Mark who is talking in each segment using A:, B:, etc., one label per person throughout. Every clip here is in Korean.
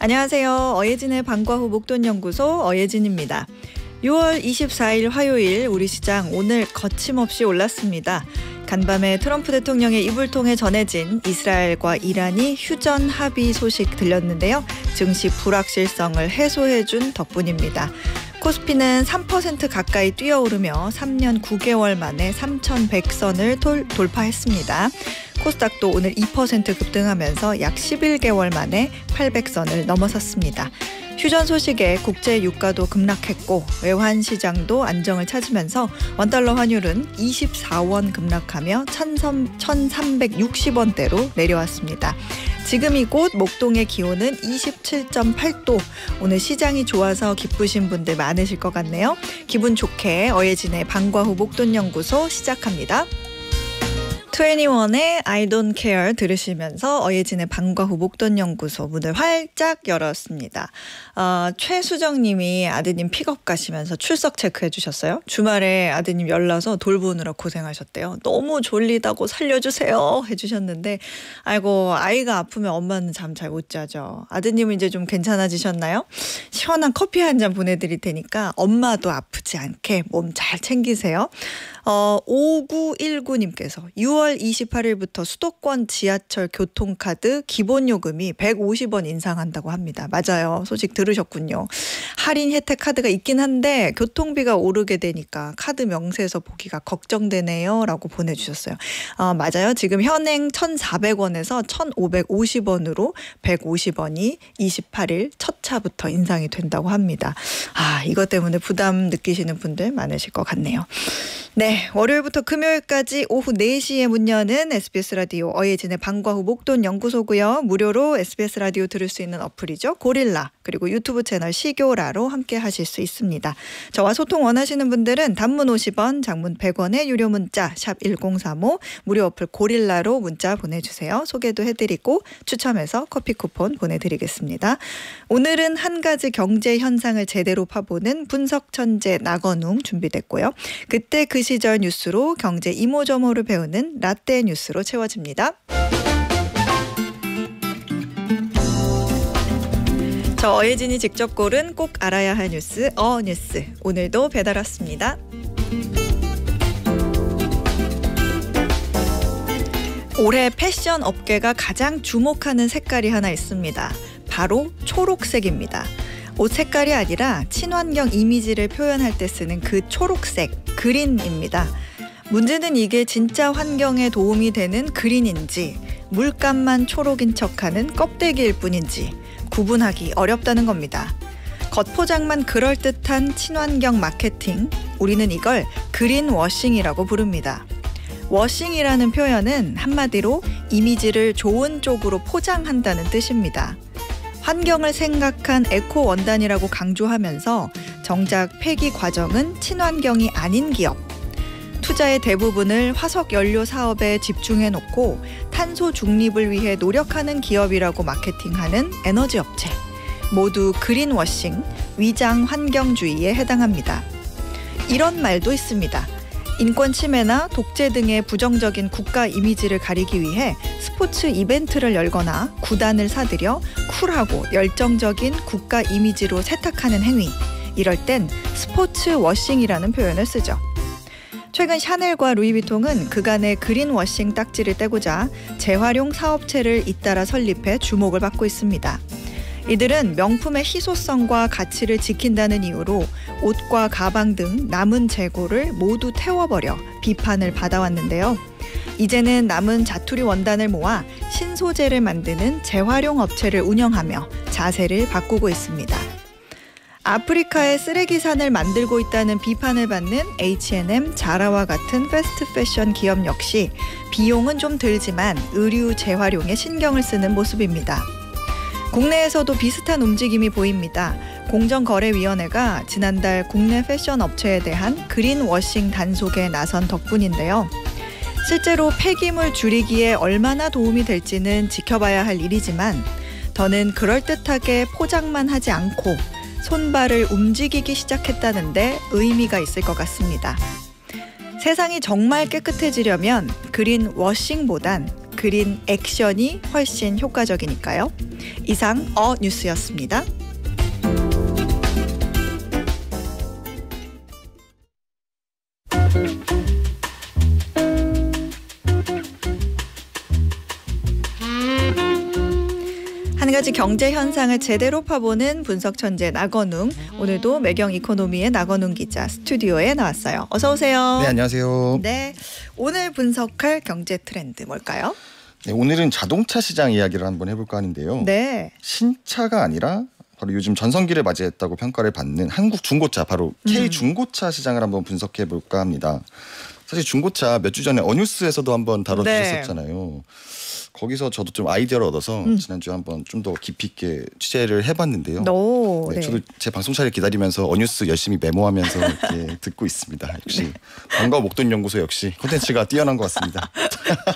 A: 안녕하세요. 어예진의 방과 후 목돈연구소 어예진입니다. 6월 24일 화요일 우리 시장 오늘 거침없이 올랐습니다. 간밤에 트럼프 대통령의 입을 통해 전해진 이스라엘과 이란이 휴전 합의 소식 들렸는데요. 증시 불확실성을 해소해준 덕분입니다. 코스피는 3% 가까이 뛰어오르며 3년 9개월 만에 3,100선을 돌파했습니다. 코스닥도 오늘 2% 급등하면서 약 11개월 만에 800선을 넘어섰습니다. 휴전 소식에 국제 유가도 급락했고 외환 시장도 안정을 찾으면서 원달러 환율은 24원 급락하며 1,360원대로 내려왔습니다. 지금 이곳 목동의 기온은 27.8도. 오늘 시장이 좋아서 기쁘신 분들 많으실 것 같네요. 기분 좋게 어예진의 방과 후 목돈연구소 시작합니다. 21의 I don't care 들으시면서 어예진의 방과 후 목돈연구소 문을 활짝 열었습니다. 최수정 님이 아드님 픽업 가시면서 출석 체크해 주셨어요. 주말에 아드님 열나서 돌보느라 고생하셨대요. 너무 졸리다고 살려주세요 해주셨는데 아이고 아이가 아프면 엄마는 잠 잘 못 자죠. 아드님은 이제 좀 괜찮아지셨나요? 시원한 커피 한 잔 보내드릴 테니까 엄마도 아프지 않게 몸 잘 챙기세요. 5919님께서 6월 28일부터 수도권 지하철 교통카드 기본요금이 150원 인상한다고 합니다. 맞아요. 소식 들으셨군요. 할인 혜택 카드가 있긴 한데 교통비가 오르게 되니까 카드 명세서 보기가 걱정되네요 라고 보내주셨어요. 맞아요. 지금 현행 1,400원에서 1,550원으로 150원이 28일 첫 차부터 인상이 된다고 합니다. 이것 때문에 부담 느끼시는 분들 많으실 것 같네요. 네, 월요일부터 금요일까지 오후 4시에 문 여는 SBS 라디오 어예진의 방과 후 목돈연구소고요. 무료로 SBS 라디오 들을 수 있는 어플이죠. 고릴라 그리고 유튜브 채널 시교라로 함께 하실 수 있습니다. 저와 소통 원하시는 분들은 단문 50원, 장문 100원의 유료 문자 샵 1035 무료 어플 고릴라로 문자 보내주세요. 소개도 해드리고 추첨해서 커피 쿠폰 보내드리겠습니다. 오늘은 한 가지 경제 현상을 제대로 파보는 분석 천재 나건웅 준비됐고요. 그때 그 시절 뉴스로 경제 이모저모를 배우는 라떼 뉴스로 채워집니다. 저 어예진이 직접 고른 꼭 알아야 할 뉴스 어뉴스 오늘도 배달 왔습니다. 올해 패션 업계가 가장 주목하는 색깔이 하나 있습니다. 바로 초록색입니다. 옷 색깔이 아니라 친환경 이미지를 표현할 때 쓰는 그 초록색, 그린입니다. 문제는 이게 진짜 환경에 도움이 되는 그린인지 물감만 초록인 척하는 껍데기일 뿐인지 구분하기 어렵다는 겁니다. 겉포장만 그럴듯한 친환경 마케팅, 우리는 이걸 그린워싱이라고 부릅니다. 워싱이라는 표현은 한마디로 이미지를 좋은 쪽으로 포장한다는 뜻입니다. 환경을 생각한 에코 원단이라고 강조하면서 정작 폐기 과정은 친환경이 아닌 기업, 투자의 대부분을 화석 연료 사업에 집중해 놓고 탄소 중립을 위해 노력하는 기업이라고 마케팅하는 에너지 업체, 모두 그린워싱, 위장 환경주의에 해당합니다. 이런 말도 있습니다. 인권 침해나 독재 등의 부정적인 국가 이미지를 가리기 위해 스포츠 이벤트를 열거나 구단을 사들여 쿨하고 열정적인 국가 이미지로 세탁하는 행위, 이럴 땐 스포츠 워싱이라는 표현을 쓰죠. 최근 샤넬과 루이비통은 그간의 그린워싱 딱지를 떼고자 재활용 사업체를 잇따라 설립해 주목을 받고 있습니다. 이들은 명품의 희소성과 가치를 지킨다는 이유로 옷과 가방 등 남은 재고를 모두 태워버려 비판을 받아왔는데요. 이제는 남은 자투리 원단을 모아 신소재를 만드는 재활용 업체를 운영하며 자세를 바꾸고 있습니다. 아프리카의 쓰레기산을 만들고 있다는 비판을 받는 H&M, 자라와 같은 패스트 패션 기업 역시 비용은 좀 들지만 의류 재활용에 신경을 쓰는 모습입니다. 국내에서도 비슷한 움직임이 보입니다. 공정거래위원회가 지난달 국내 패션 업체에 대한 그린워싱 단속에 나선 덕분인데요. 실제로 폐기물 줄이기에 얼마나 도움이 될지는 지켜봐야 할 일이지만 더는 그럴듯하게 포장만 하지 않고 손발을 움직이기 시작했다는데 의미가 있을 것 같습니다. 세상이 정말 깨끗해지려면 그린워싱보단 그린 액션이 훨씬 효과적이니까요. 이상 뉴스였습니다. 한 가지 경제 현상을 제대로 파보는 분석 천재 나건웅. 오늘도 매경 이코노미의 나건웅 기자 스튜디오에 나왔어요. 어서 오세요.
B: 네, 안녕하세요.
A: 네, 오늘 분석할 경제 트렌드 뭘까요?
B: 네, 오늘은 자동차 시장 이야기를 한번 해볼까 하는데요.
A: 네.
B: 신차가 아니라 바로 요즘 전성기를 맞이했다고 평가를 받는 한국 중고차, 바로 K 중고차 시장을 한번 분석해볼까 합니다. 사실 중고차 몇 주 전에 어뉴스에서도 한번 다뤄주셨었잖아요. 거기서 저도 좀 아이디어를 얻어서 지난주에 한번 좀 더 깊이 있게 취재를 해봤는데요.
A: 네.
B: 저도 제 방송 차를 기다리면서 어뉴스 열심히 메모하면서 이렇게 듣고 있습니다. 역시 방과 목돈 연구소 역시 콘텐츠가 뛰어난 것 같습니다.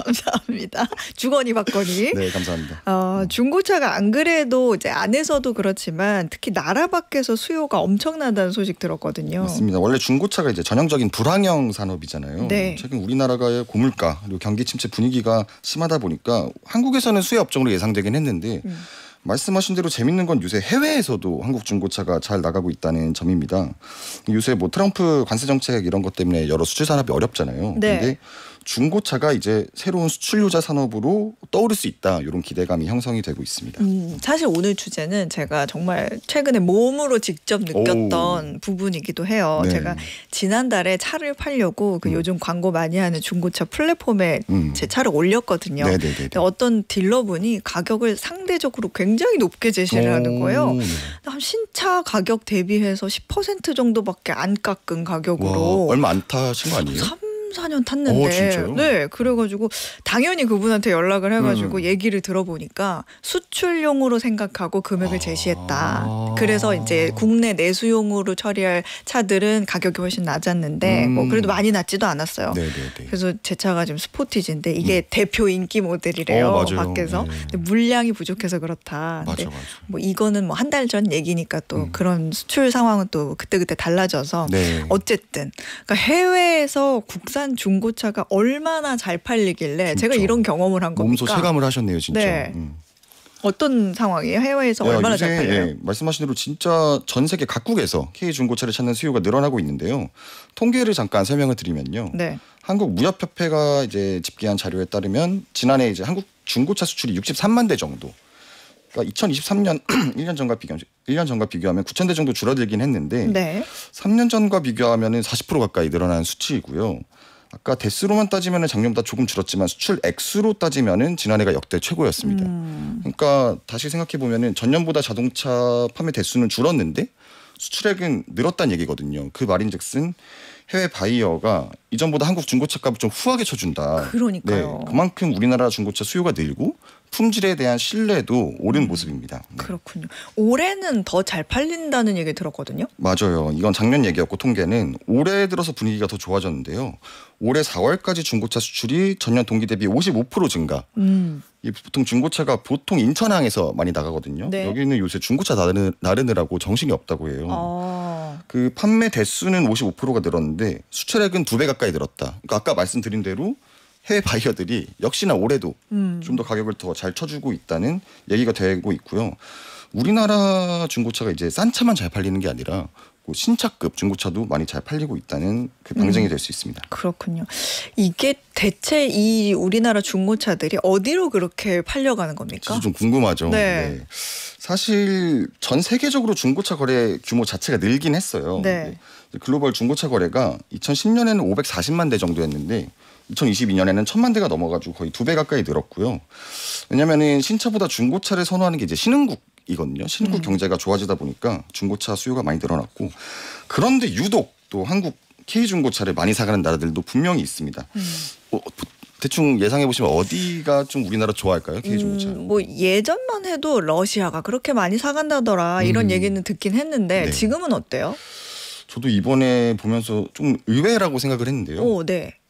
A: 감사합니다. 주거니 받거니.
B: 네, 감사합니다.
A: 중고차가 안 그래도 이제 안에서도 그렇지만 특히 나라 밖에서 수요가 엄청나다는 소식 들었거든요.
B: 맞습니다. 원래 중고차가 이제 전형적인 불황형 산업이잖아요.
A: 네.
B: 최근 우리나라의 고물가 그리고 경기 침체 분위기가 심하다 보니까 한국에서는 수혜 업종으로 예상되긴 했는데 말씀하신 대로 재밌는 건 요새 해외에서도 한국 중고차가 잘 나가고 있다는 점입니다. 요새 뭐 트럼프 관세 정책 이런 것 때문에 여러 수출 산업이 어렵잖아요.
A: 네.
B: 근데 중고차가 이제 새로운 수출유자 산업으로 떠오를 수 있다, 이런 기대감이 형성이 되고 있습니다.
A: 사실 오늘 주제는 제가 정말 최근에 몸으로 직접 느꼈던 부분이기도 해요.
B: 네.
A: 제가 지난달에 차를 팔려고 그 요즘 광고 많이 하는 중고차 플랫폼에 제 차를 올렸거든요. 근데 어떤 딜러분이 가격을 상대적으로 굉장히 높게 제시를 하는 거예요. 한 신차 가격 대비해서 10% 정도밖에 안 깎은 가격으로.
B: 와, 얼마 안 타신 거 아니에요?
A: 4년 탔는데.
B: 진짜요?
A: 네, 그래가지고 당연히 그분한테 연락을 해가지고 얘기를 들어보니까 수출용으로 생각하고 금액을 제시했다. 그래서 이제 국내 내수용으로 처리할 차들은 가격이 훨씬 낮았는데 뭐 그래도 많이 낮지도 않았어요. 그래서 제 차가 지금 스포티지인데 이게 대표 인기 모델이래요.
B: 맞아요.
A: 밖에서. 근데 물량이 부족해서 그렇다.
B: 맞아.
A: 뭐 이거는 뭐 한 달 전 얘기니까 또 그런 수출 상황은 또 그때그때 달라져서 어쨌든 그러니까 해외에서 국산 중고차가 얼마나 잘 팔리길래 진짜. 제가 이런 경험을 한 겁니까?
B: 몸소 체감을 하셨네요, 진짜.
A: 네. 어떤 상황이에요? 해외에서 얼마나
B: 요새,
A: 잘 팔려요?
B: 말씀하신 대로 진짜 전 세계 각국에서 K 중고차를 찾는 수요가 늘어나고 있는데요. 통계를 잠깐 설명을 드리면요.
A: 네.
B: 한국 무역협회가 이제 집계한 자료에 따르면 지난해 이제 한국 중고차 수출이 63만 대 정도. 그러니까 2023년 1년 전과 비교하면 9천 대 정도 줄어들긴 했는데 3년 전과 비교하면은 40% 가까이 늘어난 수치이고요. 아까 대수로만 따지면은 작년보다 조금 줄었지만 수출 액수로 따지면은 지난해가 역대 최고였습니다. 그러니까 다시 생각해 보면은 전년보다 자동차 판매 대수는 줄었는데 수출액은 늘었다는 얘기거든요. 그 말인즉슨 해외 바이어가 이전보다 한국 중고차 값을 좀 후하게 쳐준다.
A: 그러니까요.
B: 그만큼 우리나라 중고차 수요가 늘고 품질에 대한 신뢰도 오른 모습입니다.
A: 그렇군요. 올해는 더 잘 팔린다는 얘기 들었거든요.
B: 맞아요. 이건 작년 얘기였고 통계는 올해 들어서 분위기가 더 좋아졌는데요. 올해 4월까지 중고차 수출이 전년 동기 대비 55% 증가. 이 보통 중고차가 보통 인천항에서 많이 나가거든요. 여기는 요새 중고차 나르느라고 정신이 없다고 해요. 그 판매 대수는 55%가 늘었는데 수출액은 2배 가까이 늘었다. 그러니까 아까 말씀드린 대로 해외 바이어들이 역시나 올해도 좀 더 가격을 더 잘 쳐주고 있다는 얘기가 되고 있고요. 우리나라 중고차가 이제 싼 차만 잘 팔리는 게 아니라 신차급 중고차도 많이 잘 팔리고 있다는 그 방증이 될 수 있습니다.
A: 그렇군요. 이게 대체 이 우리나라 중고차들이 어디로 그렇게 팔려가는 겁니까?
B: 진짜 좀 궁금하죠. 사실 전 세계적으로 중고차 거래 규모 자체가 늘긴 했어요. 글로벌 중고차 거래가 2010년에는 540만 대 정도였는데 2022년에는 1000만 대가 넘어가지고 거의 2배 가까이 늘었고요. 왜냐하면 신차보다 중고차를 선호하는 게 이제 신흥국이거든요. 신흥국 경제가 좋아지다 보니까 중고차 수요가 많이 늘어났고, 그런데 유독 또 한국 K 중고차를 많이 사가는 나라들도 분명히 있습니다. 대충 예상해 보시면 어디가 좀 우리나라 좋아할까요? K 중고차.
A: 뭐 예전만 해도 러시아가 그렇게 많이 사간다더라 이런 얘기는 듣긴 했는데 지금은 어때요?
B: 저도 이번에 보면서 좀 의외라고 생각을 했는데요.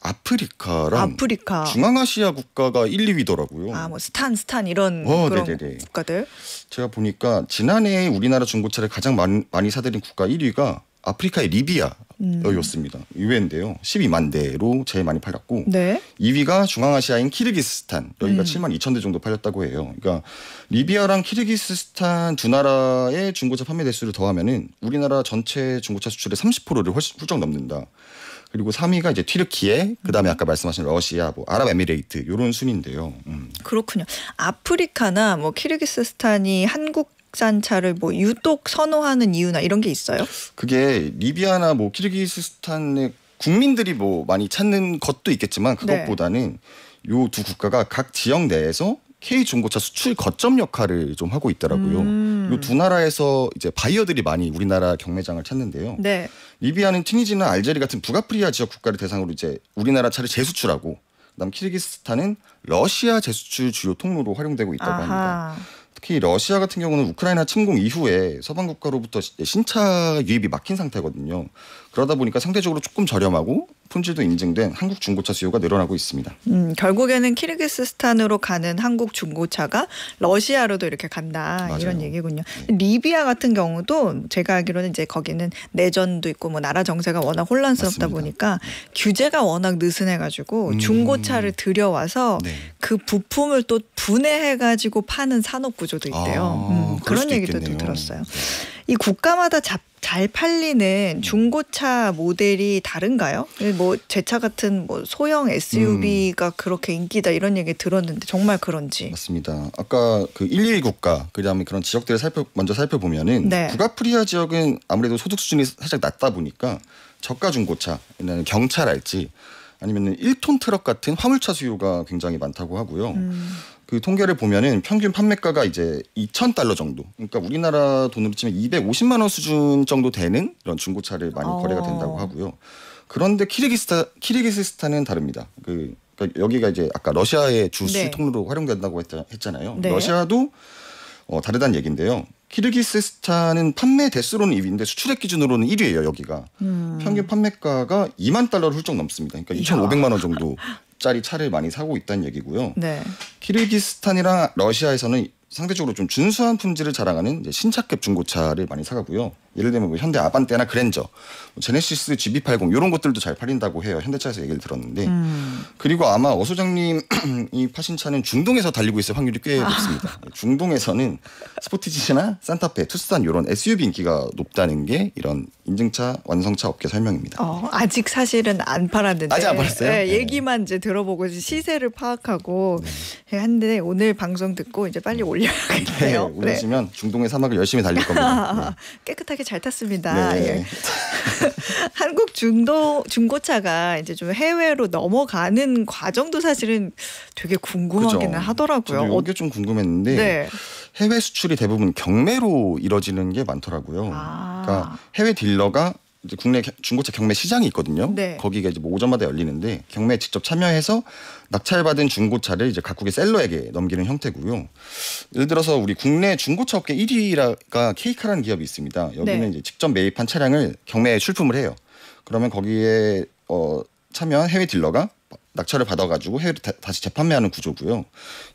B: 아프리카 중앙아시아 국가가 1, 2위더라고요.
A: 뭐 스탄 이런 그런 국가들. 제가
B: 보니까 지난해 우리나라 중고차를 가장 많이 사들인 국가 1위가 아프리카의 리비아, 였습니다. 의외인데요. 12만 대로 제일 많이 팔렸고
A: 네.
B: 2위가 중앙아시아인 키르기스스탄 여기가 7만 2천 대 정도 팔렸다고 해요. 그러니까 리비아랑 키르기스스탄 두 나라의 중고차 판매 대수를 더하면은 우리나라 전체 중고차 수출의 30%를 훌쩍 넘는다. 그리고 3위가 이제 튀르키예, 그다음에 아까 말씀하신 러시아, 뭐 아랍에미레이트 이런 순인데요.
A: 그렇군요. 아프리카나 뭐 키르기스스탄이 한국산 차를 뭐 유독 선호하는 이유나 이런 게 있어요?
B: 그게 리비아나 뭐 키르기스스탄의 국민들이 뭐 많이 찾는 것도 있겠지만 그것보다는 요 두 국가가 각 지역 내에서 K 중고차 수출 거점 역할을 좀 하고 있더라고요. 이 두 나라에서 이제 바이어들이 많이 우리나라 경매장을 찾는데요.
A: 네.
B: 리비아는 튀니지나 알제리 같은 북아프리카 지역 국가를 대상으로 이제 우리나라 차를 재수출하고, 그다음 키르기스스탄은 러시아 재수출 주요 통로로 활용되고 있다고 합니다. 특히 러시아 같은 경우는 우크라이나 침공 이후에 서방 국가로부터 신차 유입이 막힌 상태거든요. 그러다 보니까 상대적으로 조금 저렴하고 품질도 인증된 한국 중고차 수요가 늘어나고 있습니다.
A: 결국에는 키르기스스탄으로 가는 한국 중고차가 러시아로도 이렇게 간다.
B: 맞아요.
A: 이런 얘기군요. 리비아 같은 경우도 제가 알기로는 이제 거기는 내전도 있고 뭐 나라 정세가 워낙 혼란스럽다
B: 맞습니다.
A: 보니까 규제가 워낙 느슨해가지고 중고차를 들여와서 그 부품을 또 분해해가지고 파는 산업 구조도 있대요. 그런 얘기도 좀 들었어요. 이 국가마다 잘 팔리는 중고차 모델이 다른가요? 뭐 제 차 같은 뭐 소형 SUV가 그렇게 인기다 이런 얘기 들었는데 정말 그런지.
B: 맞습니다. 아까 그 1, 2위 국가 그다음에 그런 지역들을 먼저 살펴보면은 북아프리카 지역은 아무래도 소득 수준이 살짝 낮다 보니까 저가 중고차, 경차랄지 아니면은 1톤 트럭 같은 화물차 수요가 굉장히 많다고 하고요. 그 통계를 보면은 평균 판매가가 이제 $2,000 정도. 그러니까 우리나라 돈으로 치면 250만 원 수준 정도 되는 이런 중고차를 많이 거래가 된다고 하고요. 그런데 키르기스스탄은 다릅니다. 그러니까 여기가 이제 아까 러시아의 주수출 통로로 활용된다고 했잖아요. 러시아도 다르다는 얘기인데요. 키르기스스탄은 판매 대수로는 2위인데 수출액 기준으로는 1위예요. 여기가. 평균 판매가가 $20,000를 훌쩍 넘습니다. 그러니까 2,500만 원 정도 짜리 차를 많이 사고 있다는 얘기고요. 키르기스탄이랑 러시아에서는 상대적으로 좀 준수한 품질을 자랑하는 이제 신차급 중고차를 많이 사가고요. 예를 들면 뭐 현대 아반떼나 그랜저, 제네시스 GB80 이런 것들도 잘 팔린다고 해요. 현대차에서 얘기를 들었는데. 그리고 아마 어 소장님이 파신 차는 중동에서 달리고 있을 확률이 꽤 높습니다. 중동에서는 스포티지나 산타페, 투싼 이런 SUV 인기가 높다는 게 이런 인증차 완성차 업계 설명입니다.
A: 아직 사실은 안 팔았는데.
B: 아직 안 팔았어요?
A: 네, 얘기만 이제 들어보고 시세를 파악하고 한데 오늘 방송 듣고 이제 빨리 올려야겠네요.
B: 올리시면 중동의 사막을 열심히 달릴 겁니다.
A: 깨끗하게 잘 탔습니다. 한국 중고차가 이제 좀 해외로 넘어가는 과정도 사실은 되게 궁금하기는 하더라고요.
B: 저도 이게 좀 궁금했는데 해외 수출이 대부분 경매로 이뤄지는 게 많더라고요. 그러니까 해외 딜러가 이제 국내 중고차 경매 시장이 있거든요. 거기가 이제 뭐 오전마다 열리는데 경매에 직접 참여해서 낙찰받은 중고차를 이제 각국의 셀러에게 넘기는 형태고요. 예를 들어서 우리 국내 중고차 업계 1위가 K카라는 기업이 있습니다. 여기는 이제 직접 매입한 차량을 경매에 출품을 해요. 그러면 거기에 참여한 해외 딜러가 낙찰을 받아가지고 해외로 다시 재판매하는 구조고요.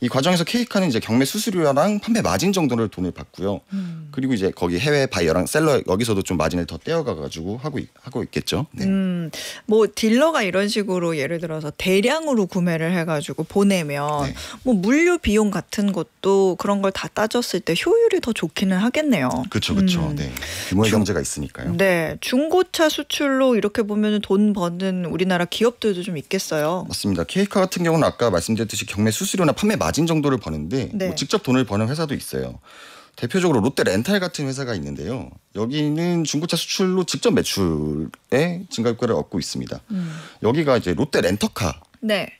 B: 이 과정에서 K카는 이제 경매 수수료랑 판매 마진 정도를 돈을 받고요. 그리고 이제 거기 해외 바이어랑 셀러 여기서도 좀 마진을 더 떼어가가지고 하고 있겠죠.
A: 뭐 딜러가 이런 식으로 예를 들어서 대량으로 구매를 해가지고 보내면 뭐 물류 비용 같은 것도 그런 걸 다 따졌을 때 효율이 더 좋기는 하겠네요.
B: 그렇죠. 규모의 경제가 있으니까요.
A: 중고차 수출로 이렇게 보면 돈 버는 우리나라 기업들도 좀 있겠어요.
B: 맞습니다. K카 같은 경우는 아까 말씀드렸듯이 경매 수수료나 판매 마진 정도를 버는데 뭐 직접 돈을 버는 회사도 있어요. 대표적으로 롯데 렌탈 같은 회사가 있는데요. 여기는 중고차 수출로 직접 매출의 증가 효과를 얻고 있습니다. 여기가 이제 롯데 렌터카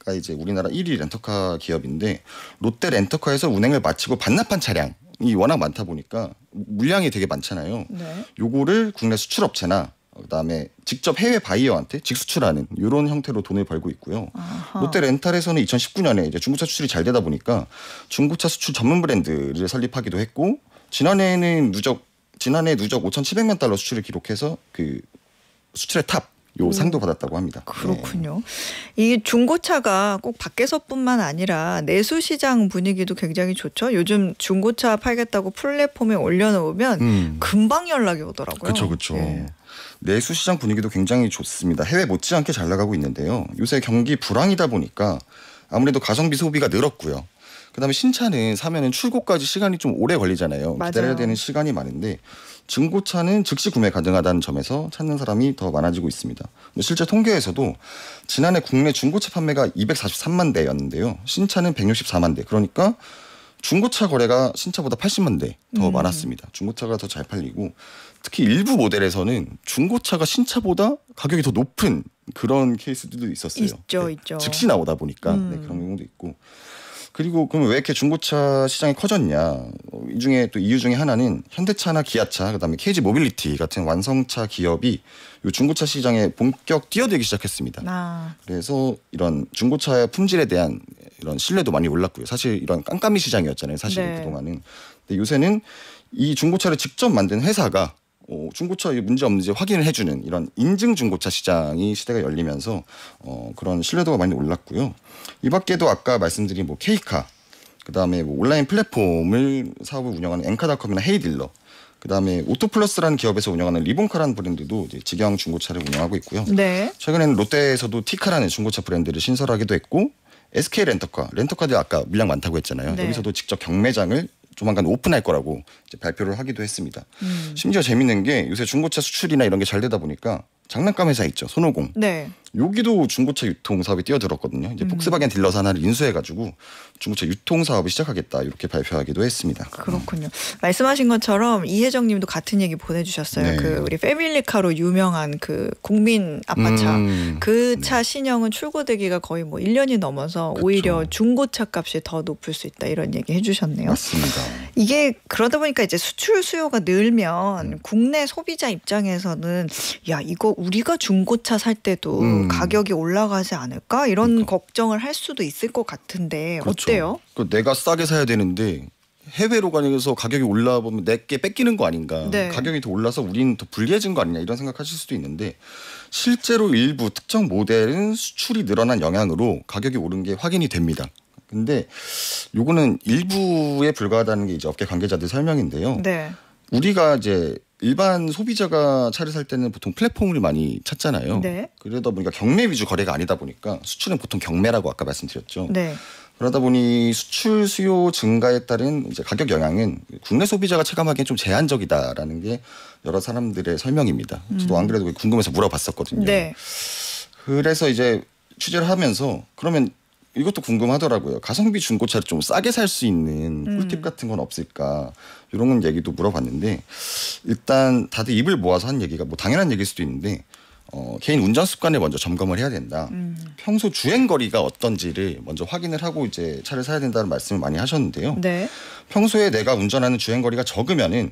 B: 가 이제 우리나라 1위 렌터카 기업인데 롯데 렌터카에서 운행을 마치고 반납한 차량이 워낙 많다 보니까 물량이 되게 많잖아요. 요거를 국내 수출업체나 그다음에 직접 해외 바이어한테 직수출하는 이런 형태로 돈을 벌고 있고요. 롯데 렌탈에서는 2019년에 이제 중고차 수출이 잘 되다 보니까 중고차 수출 전문 브랜드를 설립하기도 했고 지난해 누적 $5,700만 수출을 기록해서 그 수출의 탑 요 상도 받았다고 합니다.
A: 그렇군요. 이 중고차가 꼭 밖에서뿐만 아니라 내수 시장 분위기도 굉장히 좋죠. 요즘 중고차 팔겠다고 플랫폼에 올려놓으면 금방 연락이 오더라고요.
B: 그렇죠. 내수 시장 분위기도 굉장히 좋습니다. 해외 못지않게 잘 나가고 있는데요. 요새 경기 불황이다 보니까 아무래도 가성비 소비가 늘었고요. 그다음에 신차는 사면은 출고까지 시간이 좀 오래 걸리잖아요.
A: 맞아요.
B: 기다려야 되는 시간이 많은데 중고차는 즉시 구매 가능하다는 점에서 찾는 사람이 더 많아지고 있습니다. 실제 통계에서도 지난해 국내 중고차 판매가 243만 대였는데요. 신차는 164만 대. 그러니까 중고차 거래가 신차보다 80만 대 더 많았습니다. 중고차가 더 잘 팔리고 특히 일부 모델에서는 중고차가 신차보다 가격이 더 높은 그런 케이스들도 있었어요.
A: 있죠.
B: 즉시 나오다 보니까 그런 경우도 있고. 그리고 그럼 왜 이렇게 중고차 시장이 커졌냐? 이 중에 또 이유 중에 하나는 현대차나 기아차, 그다음에 KG 모빌리티 같은 완성차 기업이 이 중고차 시장에 본격 뛰어들기 시작했습니다. 그래서 이런 중고차의 품질에 대한 이런 신뢰도 많이 올랐고요. 사실 이런 깜깜이 시장이었잖아요. 사실은 그동안은. 근데 요새는 이 중고차를 직접 만든 회사가 중고차에 문제 없는지 확인을 해주는 이런 인증 중고차 시장이 시대가 열리면서 그런 신뢰도가 많이 올랐고요. 이 밖에도 아까 말씀드린 뭐 K카, 그다음에 뭐 온라인 플랫폼을 사업을 운영하는 엔카닷컴이나 헤이딜러, 그다음에 오토플러스라는 기업에서 운영하는 리본카라는 브랜드도 이제 직영 중고차를 운영하고 있고요. 최근에는 롯데에서도 티카라는 중고차 브랜드를 신설하기도 했고 SK 렌터카도 아까 물량 많다고 했잖아요. 여기서도 직접 경매장을 조만간 오픈할 거라고 이제 발표를 하기도 했습니다. 심지어 재밌는 게 요새 중고차 수출이나 이런 게 잘 되다 보니까 장난감 회사 있죠. 손오공. 여기도 중고차 유통 사업에 뛰어들었거든요. 이제 폭스바겐 딜러사 하나를 인수해가지고 중고차 유통 사업을 시작하겠다 이렇게 발표하기도 했습니다.
A: 그렇군요. 말씀하신 것처럼 이혜정님도 같은 얘기 보내주셨어요. 그 우리 패밀리카로 유명한 그 국민 아빠차 그 차 신형은 출고되기가 거의 뭐 1년이 넘어서 오히려 중고차 값이 더 높을 수 있다 이런 얘기 해주셨네요.
B: 맞습니다.
A: 이게 그러다 보니까 이제 수출 수요가 늘면 국내 소비자 입장에서는 야 이거 우리가 중고차 살 때도 가격이 올라가지 않을까 이런 걱정을 할 수도 있을 것 같은데 어때요?
B: 내가 싸게 사야 되는데 해외로 가면서 가격이 올라보면 내게 뺏기는 거 아닌가, 가격이 더 올라서 우리는 더 불리해진 거 아니냐 이런 생각하실 수도 있는데 실제로 일부 특정 모델은 수출이 늘어난 영향으로 가격이 오른 게 확인이 됩니다. 근데 요거는 일부에 불과하다는 게 이제 업계 관계자들 설명인데요. 우리가 이제 일반 소비자가 차를 살 때는 보통 플랫폼을 많이 찾잖아요. 그러다 보니까 경매 위주 거래가 아니다 보니까 수출은 보통 경매라고 아까 말씀드렸죠. 그러다 보니 수출 수요 증가에 따른 이제 가격 영향은 국내 소비자가 체감하기엔 좀 제한적이다라는 게 여러 사람들의 설명입니다. 저도 안 그래도 궁금해서 물어봤었거든요. 그래서 이제 취재를 하면서 그러면 이것도 궁금하더라고요. 가성비 중고차를 좀 싸게 살 수 있는 꿀팁 같은 건 없을까 이런 얘기도 물어봤는데 일단 다들 입을 모아서 한 얘기가 뭐 당연한 얘기일 수도 있는데 개인 운전 습관을 먼저 점검을 해야 된다. 평소 주행 거리가 어떤지를 먼저 확인을 하고 이제 차를 사야 된다는 말씀을 많이 하셨는데요. 평소에 내가 운전하는 주행 거리가 적으면은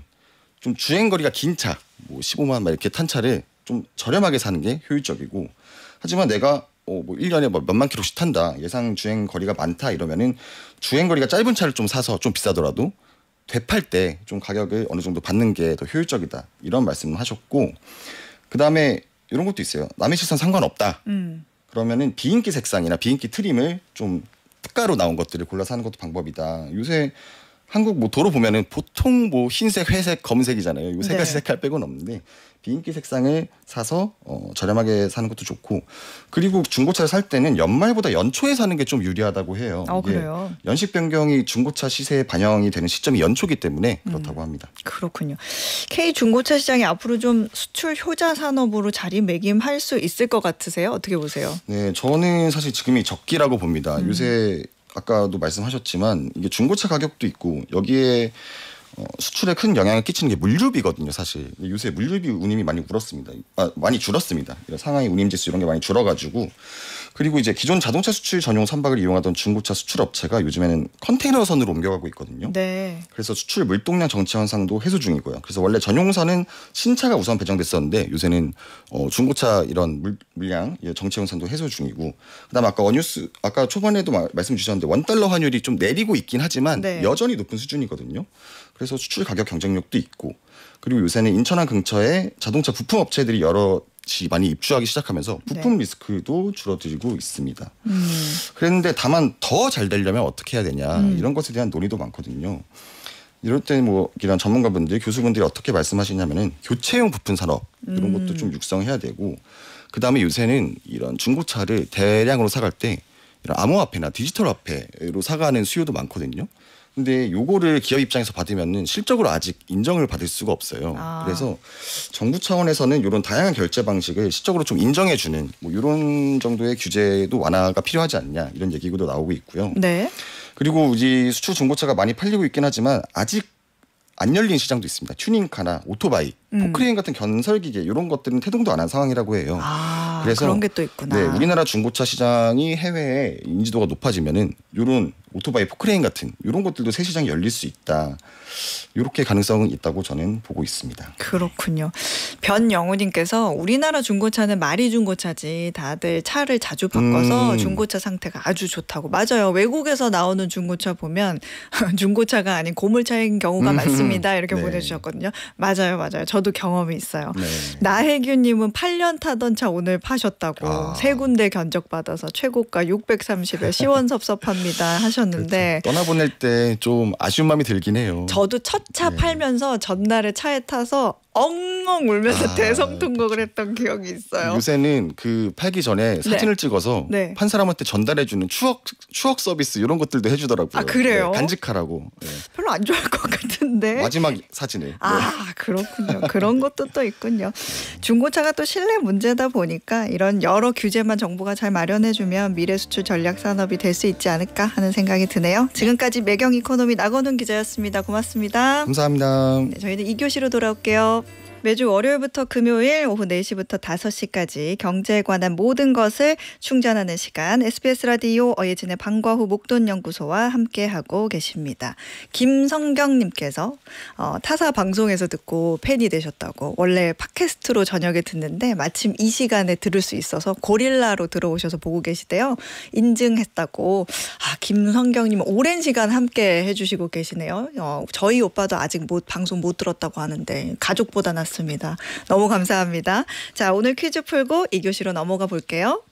B: 좀 주행 거리가 긴 차, 뭐 15만 막 이렇게 탄 차를 좀 저렴하게 사는 게 효율적이고 하지만 내가 뭐 1년에 뭐 몇만 킬로씩 탄다. 예상 주행 거리가 많다 이러면은 주행 거리가 짧은 차를 좀 사서 좀 비싸더라도 되팔 때 좀 가격을 어느 정도 받는 게 더 효율적이다. 이런 말씀을 하셨고 그다음에 이런 것도 있어요. 남의 시선 상관없다. 그러면은 비인기 색상이나 비인기 트림을 좀 특가로 나온 것들을 골라서 하는 것도 방법이다. 요새 한국 뭐 도로 보면은 보통 뭐 흰색, 회색, 검은색이잖아요. 이 세 가지 색깔 빼고는 없는데 비인기 색상을 사서 저렴하게 사는 것도 좋고 그리고 중고차를 살 때는 연말보다 연초에 사는 게 좀 유리하다고 해요.
A: 그래요?
B: 연식 변경이 중고차 시세에 반영이 되는 시점이 연초기 때문에 그렇다고 합니다.
A: 그렇군요. K 중고차 시장이 앞으로 좀 수출 효자 산업으로 자리매김할 수 있을 것 같으세요? 어떻게 보세요?
B: 네, 저는 사실 지금이 적기라고 봅니다. 요새 아까도 말씀하셨지만 이게 중고차 가격도 있고 여기에 수출에 큰 영향을 끼치는 게 물류비거든요. 사실 요새 물류비 운임이 많이 많이 줄었습니다. 상하이 운임지수 이런 게 많이 줄어가지고 그리고 이제 기존 자동차 수출 전용 선박을 이용하던 중고차 수출 업체가 요즘에는 컨테이너선으로 옮겨가고 있거든요. 그래서 수출 물동량 정체 현상도 해소 중이고요. 그래서 원래 전용선은 신차가 우선 배정됐었는데 요새는 중고차 이런 물량 정체 현상도 해소 중이고 그다음 아까 초반에도 말씀 주셨는데 원달러 환율이 좀 내리고 있긴 하지만 여전히 높은 수준이거든요. 그래서 수출 가격 경쟁력도 있고 그리고 요새는 인천항 근처에 자동차 부품 업체들이 여러 많이 입주하기 시작하면서 부품 리스크도 줄어들고 있습니다. 그런데 다만 더 잘 되려면 어떻게 해야 되냐 이런 것에 대한 논의도 많거든요. 이럴 때 뭐 이런 전문가분들, 교수분들이 어떻게 말씀하시냐면은 교체용 부품 산업 이런 것도 좀 육성해야 되고, 그 다음에 요새는 이런 중고차를 대량으로 사갈 때 이런 암호화폐나 디지털 화폐로 사가는 수요도 많거든요. 근데 요거를 기업 입장에서 받으면은 실적으로 아직 인정을 받을 수가 없어요. 그래서 정부 차원에서는 이런 다양한 결제 방식을 실적으로 좀 인정해주는 뭐 이런 정도의 규제도 완화가 필요하지 않냐 이런 얘기도 나오고 있고요.
A: 네.
B: 그리고 이 수출 중고차가 많이 팔리고 있긴 하지만 아직 안 열린 시장도 있습니다. 튜닝카나 오토바이, 포크레인 같은 견설기계 이런 것들은 태동도 안 한 상황이라고 해요.
A: 그래서 그런 게 또 있구나.
B: 네, 우리나라 중고차 시장이 해외에 인지도가 높아지면은 이런 오토바이, 포크레인 같은 이런 것들도 새 시장이 열릴 수 있다. 이렇게 가능성은 있다고 저는 보고 있습니다.
A: 그렇군요. 변영우님께서 우리나라 중고차는 말이 중고차지 다들 차를 자주 바꿔서 중고차 상태가 아주 좋다고. 맞아요. 외국에서 나오는 중고차 보면 중고차가 아닌 고물차인 경우가 많습니다. 이렇게 보내주셨거든요. 맞아요. 저도 경험이 있어요. 나혜규님은 8년 타던 차 오늘 파셨다고. 세 군데 견적받아서 최고가 630에 시원섭섭합니다 하셨는데.
B: 그렇죠. 떠나보낼 때 좀 아쉬운 마음이 들긴 해요.
A: 저도 첫 차 팔면서 전날에 차에 타서 엉엉 울면서 대성통곡을 했던 기억이 있어요.
B: 요새는 그 팔기 전에 사진을 찍어서 판 사람한테 전달해주는 추억 서비스 이런 것들도 해주더라고요.
A: 그래요?
B: 간직하라고.
A: 별로 안 좋아할 것 같은데.
B: 마지막 사진을.
A: 그렇군요. 그런 것도 또 있군요. 중고차가 또 신뢰 문제다 보니까 이런 여러 규제만 정부가 잘 마련해주면 미래 수출 전략 산업이 될 수 있지 않을까 하는 생각이 드네요. 지금까지 매경 이코노미 나건훈 기자였습니다. 고맙습니다.
B: 감사합니다.
A: 네, 저희는 2교시로 돌아올게요. 매주 월요일부터 금요일 오후 4시부터 5시까지 경제에 관한 모든 것을 충전하는 시간, SBS 라디오 어예진의 방과후 목돈연구소와 함께하고 계십니다. 김성경님께서 타사 방송에서 듣고 팬이 되셨다고. 원래 팟캐스트로 저녁에 듣는데 마침 이 시간에 들을 수 있어서 고릴라로 들어오셔서 보고 계시대요. 인증했다고. 김성경님 오랜 시간 함께 해주시고 계시네요. 저희 오빠도 아직 방송 못 들었다고 하는데 가족보다 낫습니다. 너무 감사합니다. 자, 오늘 퀴즈 풀고 2교시로 넘어가 볼게요.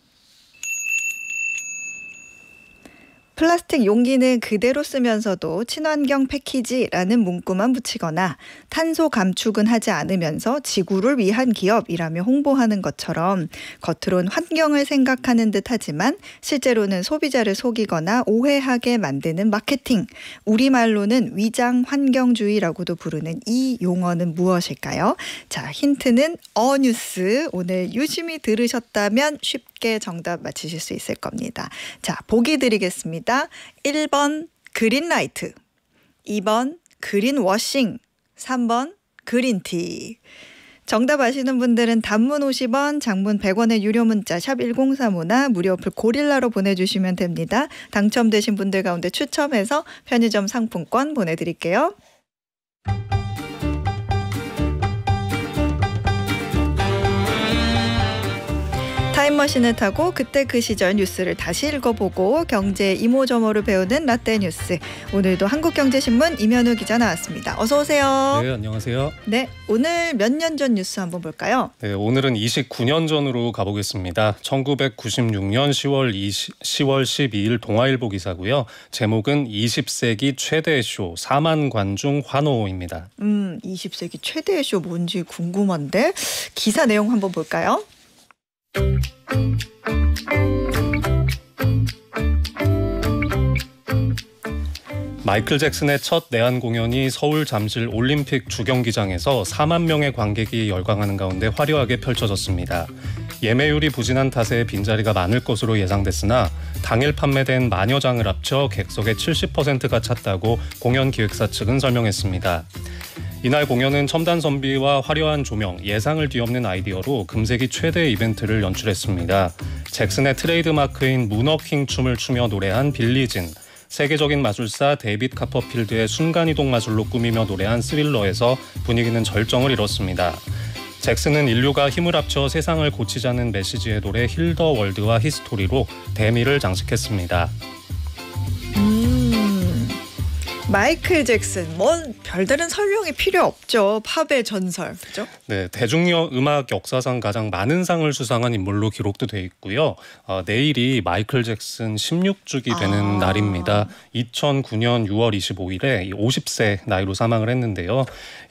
A: 플라스틱 용기는 그대로 쓰면서도 친환경 패키지라는 문구만 붙이거나 탄소 감축은 하지 않으면서 지구를 위한 기업이라며 홍보하는 것처럼 겉으론 환경을 생각하는 듯 하지만 실제로는 소비자를 속이거나 오해하게 만드는 마케팅. 우리말로는 위장 환경주의라고도 부르는 이 용어는 무엇일까요? 자, 힌트는 어뉴스. 오늘 유심히 들으셨다면 쉽게 정답 맞히실 수 있을 겁니다. 자, 보기 드리겠습니다. 1번 그린라이트, 2번 그린워싱, 3번 그린티. 정답 아시는 분들은 단문 50원, 장문 100원의 유료 문자 샵 1035나 무료 어플 고릴라로 보내주시면 됩니다. 당첨되신 분들 가운데 추첨해서 편의점 상품권 보내드릴게요. 타임머신을 타고 그때 그 시절 뉴스를 다시 읽어보고 경제의 이모저모를 배우는 라떼 뉴스. 오늘도 한국경제신문 임현우 기자 나왔습니다. 어서 오세요.
C: 네, 안녕하세요.
A: 네, 오늘 몇 년 전 뉴스 한번 볼까요?
C: 네, 오늘은 29년 전으로 가보겠습니다. 1996년 10월 12일 동아일보 기사고요. 제목은 20세기 최대의 쇼 4만 관중 환호입니다.
A: 20세기 최대의 쇼 뭔지 궁금한데 기사 내용 한번 볼까요?
C: 마이클 잭슨의 첫 내한 공연이 서울 잠실 올림픽 주경기장에서 4만 명의 관객이 열광하는 가운데 화려하게 펼쳐졌습니다. 예매율이 부진한 탓에 빈자리가 많을 것으로 예상됐으나 당일 판매된 만여 장을 합쳐 객석의 70%가 찼다고 공연 기획사 측은 설명했습니다. 이날 공연은 첨단 선비와 화려한 조명, 예상을 뒤엎는 아이디어로 금세기 최대 이벤트를 연출했습니다. 잭슨의 트레이드마크인 문워킹 춤을 추며 노래한 빌리진, 세계적인 마술사 데이빗 카퍼필드의 순간이동 마술로 꾸미며 노래한 스릴러에서 분위기는 절정을 이뤘습니다. 잭슨은 인류가 힘을 합쳐 세상을 고치자는 메시지의 노래 힐 더 월드와 히스토리로 대미를 장식했습니다.
A: 마이클 잭슨, 뭔 별다른 설명이 필요 없죠. 팝의 전설, 그죠?
C: 네, 대중음악 역사상 가장 많은 상을 수상한 인물로 기록도 돼 있고요. 내일이 마이클 잭슨 16주기 되는 날입니다. 2009년 6월 25일에 50세 나이로 사망을 했는데요.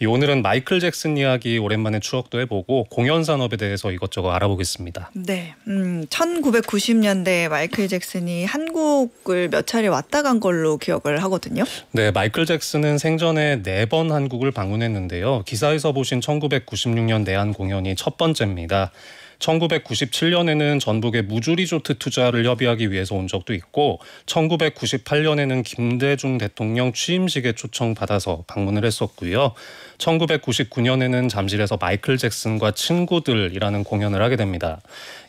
C: 오늘은 마이클 잭슨 이야기 오랜만에 추억도 해보고 공연 산업에 대해서 이것저것 알아보겠습니다.
A: 네, 1990년대 마이클 잭슨이 한국을 몇 차례 왔다 간 걸로 기억을 하거든요.
C: 네, 마이클 잭슨은 생전에 4번 한국을 방문했는데요. 기사에서 보신 1996년 내한 공연이 첫 번째입니다. 1997년에는 전북의 무주리조트 투자를 협의하기 위해서 온 적도 있고 1998년에는 김대중 대통령 취임식에 초청받아서 방문을 했었고요. 1999년에는 잠실에서 마이클 잭슨과 친구들이라는 공연을 하게 됩니다.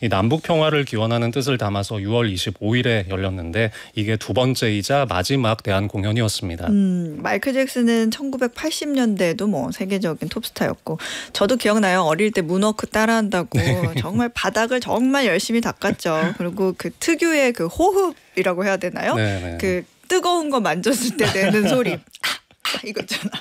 C: 이 남북 평화를 기원하는 뜻을 담아서 6월 25일에 열렸는데 이게 두 번째이자 마지막 대한 공연이었습니다.
A: 마이클 잭슨은 1980년대에도 뭐 세계적인 톱스타였고 저도 기억나요. 어릴 때 문워크 따라한다고 정말 바닥을 정말 열심히 닦았죠. 그리고 그 특유의 그 호흡이라고 해야 되나요? 그 뜨거운 거 만졌을 때 내는 소리. 이거 있잖아.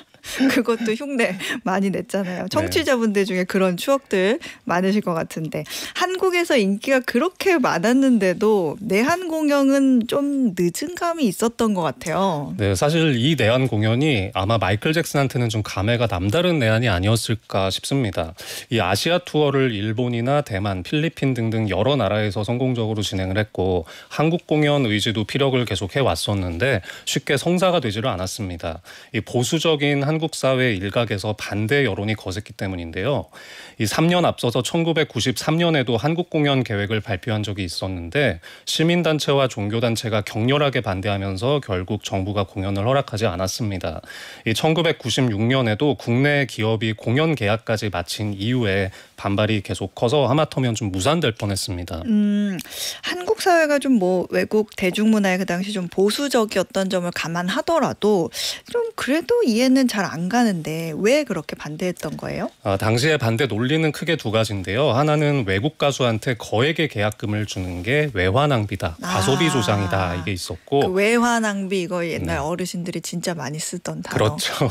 A: 그것도 흉내 많이 냈잖아요. 청취자분들 중에 그런 추억들 많으실 것 같은데 한국에서 인기가 그렇게 많았는데도 내한 공연은 좀 늦은 감이 있었던 것 같아요.
C: 네, 사실 이 내한 공연이 아마 마이클 잭슨한테는 좀 감회가 남다른 내한이 아니었을까 싶습니다. 이 아시아 투어를 일본이나 대만, 필리핀 등등 여러 나라에서 성공적으로 진행을 했고 한국 공연 의지도 피력을 계속해 왔었는데 쉽게 성사가 되지를 않았습니다. 이 보수적인 한국 사회 일각에서 반대 여론이 거셌기 때문인데요. 이 3년 앞서서 1993년에도 한국 공연 계획을 발표한 적이 있었는데 시민단체와 종교단체가 격렬하게 반대하면서 결국 정부가 공연을 허락하지 않았습니다. 이 1996년에도 국내 기업이 공연 계약까지 마친 이후에 반발이 계속 커서 하마터면 좀 무산될 뻔했습니다.
A: 한국 사회가 좀 뭐 외국 대중문화에 그 당시 좀 보수적이었던 점을 감안하더라도 좀 그래도 이해는 잘 안 가는데 왜 그렇게 반대했던 거예요?
C: 당시에 반대 논리는 크게 두 가지인데요. 하나는 외국 가수한테 거액의 계약금을 주는 게 외화 낭비다, 가소비 조장이다 이게 있었고
A: 그 외화 낭비 이거 옛날 어르신들이 진짜 많이 쓰던 단어.
C: 그렇죠.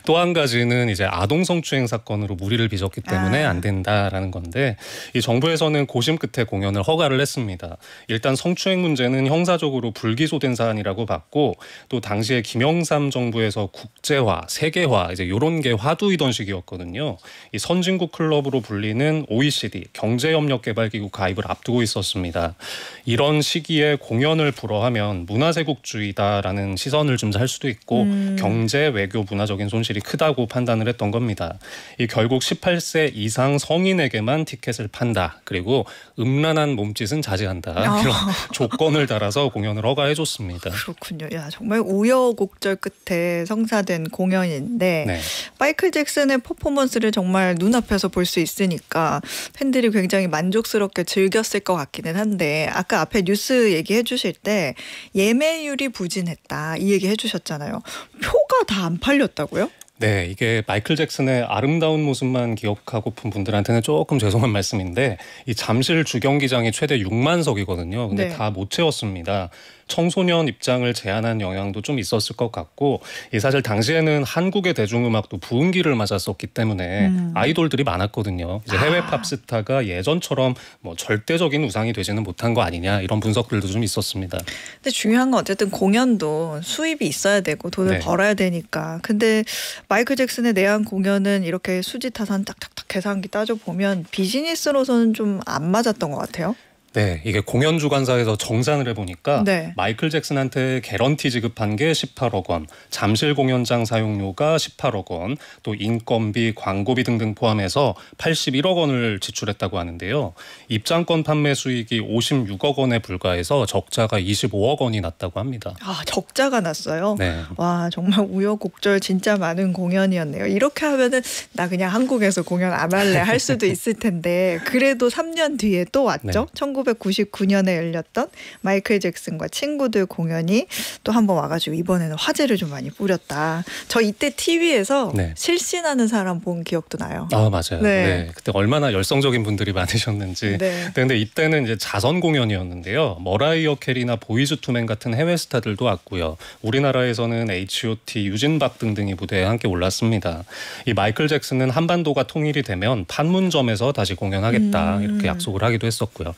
C: 또 한 가지는 이제 아동 성추행 사건으로 무리를 빚었기 때문에 안 된다라는 건데 이 정부에서는 고심 끝에 공연을 허가를 했습니다. 일단 성추행 문제는 형사적으로 불기소된 사안이라고 봤고 또 당시에 김영삼 정부에서 국제화, 세계화 이제 이런 게 화두이던 시기였거든요. 이 선진국 클럽으로 불리는 OECD 경제협력개발기구 가입을 앞두고 있었습니다. 이런 시기에 공연을 불허하면 문화세국주의다라는 시선을 좀 살 수도 있고 경제, 외교, 문화적인 손실이 크다고 판단을 했던 겁니다. 이 결국 18세 이상 성인에게만 티켓을 판다. 그리고 음란한 몸짓은 자제한다. 이런 조건을 달아서 공연을 허가해줬습니다.
A: 그렇군요. 야 정말 우여곡절 끝에 성사된 공연인데 마이클 잭슨의 퍼포먼스를 정말 눈앞에서 볼 수 있으니까 팬들이 굉장히 만족스럽게 즐겼을 것 같기는 한데 아까 앞에 뉴스 얘기해 주실 때 예매율이 부진했다 이 얘기 해주셨잖아요. 표가 다 안 팔렸다고요?
C: 네, 이게 마이클 잭슨의 아름다운 모습만 기억하고픈 분들한테는 조금 죄송한 말씀인데 이 잠실 주경기장이 최대 6만석이거든요. 근데 다 못 채웠습니다. 청소년 입장을 제한한 영향도 좀 있었을 것 같고 사실 당시에는 한국의 대중음악도 부흥기를 맞았었기 때문에 아이돌들이 많았거든요. 이제 해외 팝스타가 예전처럼 뭐 절대적인 우상이 되지는 못한 거 아니냐 이런 분석들도 좀 있었습니다.
A: 근데 중요한 건 어쨌든 공연도 수입이 있어야 되고 돈을 벌어야 되니까. 근데 마이클 잭슨의 내한 공연은 이렇게 수지타산 딱딱딱 계산기 따져보면 비즈니스로서는 좀 안 맞았던 것 같아요.
C: 네, 이게 공연 주관사에서 정산을 해보니까 마이클 잭슨한테 개런티 지급한 게 18억 원, 잠실 공연장 사용료가 18억 원, 또 인건비, 광고비 등등 포함해서 81억 원을 지출했다고 하는데요. 입장권 판매 수익이 56억 원에 불과해서 적자가 25억 원이 났다고 합니다.
A: 적자가 났어요?
C: 네.
A: 와, 정말 우여곡절 진짜 많은 공연이었네요. 이렇게 하면은 나 그냥 한국에서 공연 안 할래 할 수도 있을 텐데 그래도 3년 뒤에 또 왔죠? 1999년에 열렸던 마이클 잭슨과 친구들 공연이 또 한번 와가지고 이번에는 화제를 좀 많이 뿌렸다. 저 이때 TV에서
C: 네.
A: 실신하는 사람 본 기억도 나요.
C: 아 맞아요.
A: 네.
C: 네. 그때 얼마나 열성적인 분들이 많으셨는지.
A: 네.
C: 근데 이때는 이제 자선 공연이었는데요. 머라이어 캐리나 보이즈 투맨 같은 해외 스타들도 왔고요. 우리나라에서는 H.O.T, 유진박 등등이 무대에 함께 올랐습니다. 이 마이클 잭슨은 한반도가 통일이 되면 판문점에서 다시 공연하겠다 이렇게 약속을 하기도 했었고요.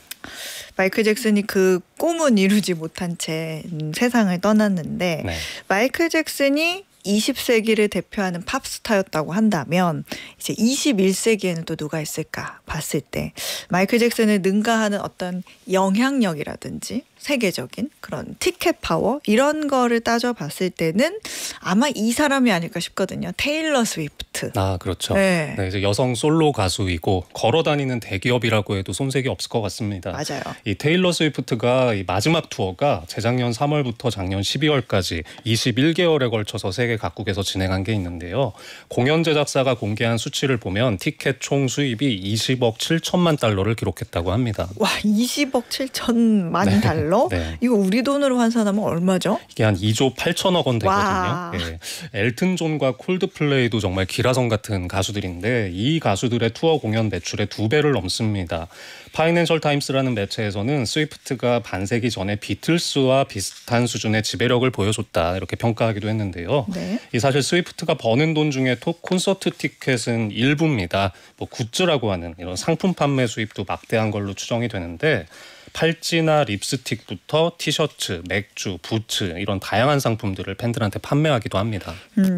A: 마이클 잭슨이 그 꿈은 이루지 못한 채 세상을 떠났는데
C: 네.
A: 마이클 잭슨이 20세기를 대표하는 팝스타였다고 한다면 이제 21세기에는 또 누가 있을까 봤을 때 마이클 잭슨을 능가하는 어떤 영향력이라든지 세계적인 그런 티켓 파워 이런 거를 따져봤을 때는 아마 이 사람이 아닐까 싶거든요. 테일러 스위프트.
C: 아 그렇죠.
A: 네.
C: 네, 이제 여성 솔로 가수이고 걸어다니는 대기업이라고 해도 손색이 없을 것 같습니다.
A: 맞아요.
C: 이 테일러 스위프트가 이 마지막 투어가 재작년 3월부터 작년 12월까지 21개월에 걸쳐서 세계 각국에서 진행한 게 있는데요. 공연 제작사가 공개한 수치를 보면 티켓 총 수입이 20억 7천만 달러를 기록했다고 합니다.
A: 와, 20억 7천만 달러?
C: 네.
A: 이거 우리 돈으로 환산하면 얼마죠?
C: 이게 한 2조 8천억 원
A: 와.
C: 되거든요. 네. 엘튼 존과 콜드플레이도 정말 기라성 같은 가수들인데 이 가수들의 투어 공연 매출의 2배를 넘습니다. 파이낸셜 타임스라는 매체에서는 스위프트가 반세기 전에 비틀스와 비슷한 수준의 지배력을 보여줬다 이렇게 평가하기도 했는데요.
A: 네.
C: 이 사실 스위프트가 버는 돈 중에 콘서트 티켓은 일부입니다. 뭐 굿즈라고 하는 이런 상품 판매 수입도 막대한 걸로 추정이 되는데 팔찌나 립스틱부터 티셔츠, 맥주, 부츠 이런 다양한 상품들을 팬들한테 판매하기도 합니다.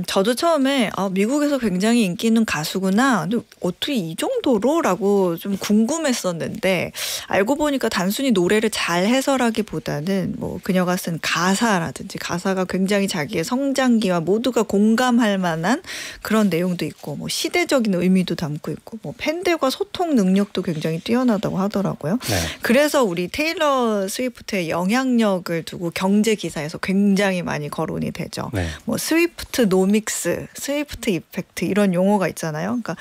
A: 저도 처음에 미국에서 굉장히 인기 있는 가수구나. 근데 어떻게 이 정도로?라고 좀 궁금했었는데 알고 보니까 단순히 노래를 잘 해설하기보다는 뭐 그녀가 쓴 가사라든지 가사가 굉장히 자기의 성장기와 모두가 공감할 만한 그런 내용도 있고 뭐 시대적인 의미도 담고 있고 뭐 팬들과 소통 능력도 굉장히 뛰어나다고 하더라고요.
C: 네.
A: 그래서 우리 테일러 스위프트의 영향력을 두고 경제 기사에서 굉장히 많이 거론이 되죠.
C: 네.
A: 뭐 스위프트 노믹스, 스위프트 이펙트 이런 용어가 있잖아요. 그러니까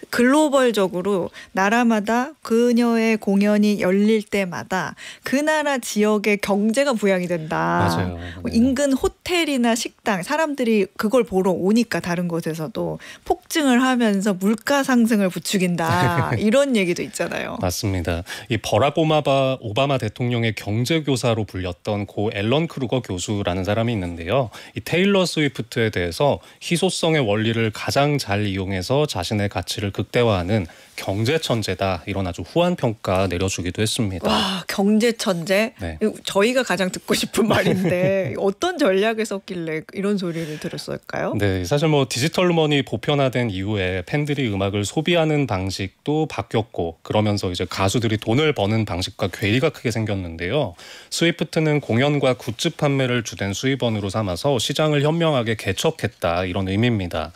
A: 글로벌적으로 나라마다 그녀의 공연이 열릴 때마다 그 나라 지역의 경제가 부양이 된다.
C: 맞아요.
A: 뭐
C: 네.
A: 인근 호텔이나 식당 사람들이 그걸 보러 오니까 다른 곳에서도 폭증을 하면서 물가 상승을 부추긴다. 이런 얘기도 있잖아요.
C: 맞습니다. 이 버락 오바마 대통령의 경제교사로 불렸던 고 앨런 크루거 교수라는 사람이 있는데요. 이 테일러 스위프트에 대해서 희소성의 원리를 가장 잘 이용해서 자신의 가치를 극대화하는 경제 천재다 이런 아주 후한 평가 내려주기도 했습니다.
A: 와, 경제 천재?
C: 네.
A: 저희가 가장 듣고 싶은 말인데 어떤 전략을 썼길래 이런 소리를 들었을까요?
C: 네, 사실 뭐 디지털 음원이 보편화된 이후에 팬들이 음악을 소비하는 방식도 바뀌었고 그러면서 이제 가수들이 돈을 버는 방식과 괴리가 크게 생겼는데요. 스위프트는 공연과 굿즈 판매를 주된 수입원으로 삼아서 시장을 현명하게 개척했다 이런 의미입니다.